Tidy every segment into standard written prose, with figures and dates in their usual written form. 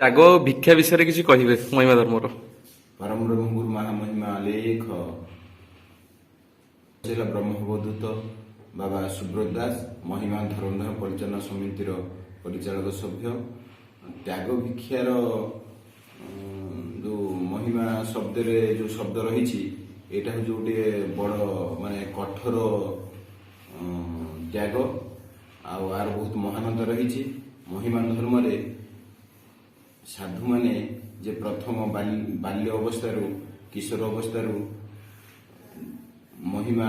ଆଗ ଭିକ୍ଷା ବିଷୟରେ କିଛି କହିବେ ମହିମା ଧର୍ମର। परम ब्रह्म गुरु महामहिमा लेख जिला ब्रह्मबोधूत बाबा सुब्रत दास महिमा धर्मधाम परिचालन समितिर परिचालक सभ्य त्याग भिक्षार जो महिमा शब्द जो शब्द रही यहाँ हूँ गोटे बड़ माने कठोर त्याग आर बहुत महानता रही महिमा धर्म साधु माने जे प्रथम बाल्य अवस्था किशोर अवस्था महिमा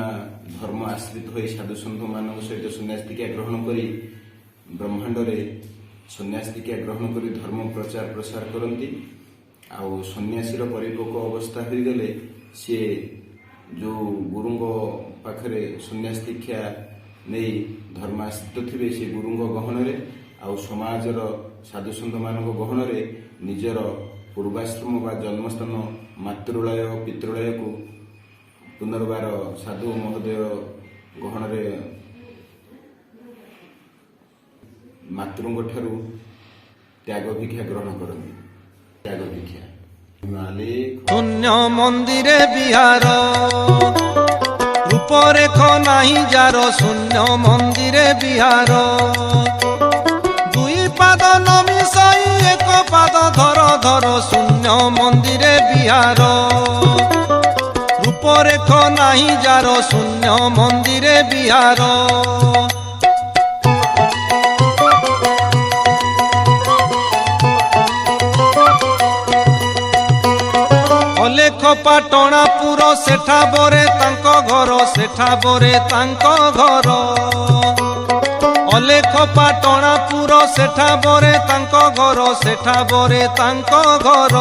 धर्म आश्रित हो साधु सन्थ मान सहित सन्यास्तिका ग्रहण करी ब्रह्मांड रे सन्यास्तिका ग्रहण करी धर्म प्रचार प्रसार करती आउ सन्यासीर परिपक्व अवस्था हो गले सी जो गुरुंग पाखरे सन्यास्तिका नहीं धर्म आश्रित थे से गुरुंग गहन आउ समाजर साधु सन्थ मान गहन निजर पूर्वाश्रम व जन्मस्थान मातृलय पितृलय को पुनर्बार साधु महोदय गहन मातृंग ठारू त्याग भिक्षा ग्रहण करती त्याग भिक्षा शून्य मंदिर बिहार रूपरेख नाही जार शून्य मंदिर बिहार दुई पाद नमिसाई एक पाद धर धर शून्य मंदिर बिहार रूपरेख नाही जार शून्य मंदिर बिहार अलेख पाटणापुर सेठा बरे तांको घर सेठा बरे तांको घर अलेख पाटणापुर सेठा बरे तांको घर सेठा बरे तांको घर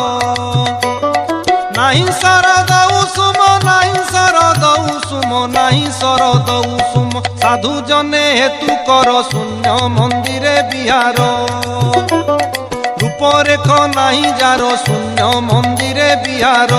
नाही शरद उसुम नाही शरद उसुम नाही शरद उसुम साधु जने हेतु कर शून्य मंदिर बिहार रूपरेख नाही जार शून्य मंदिर बिहार।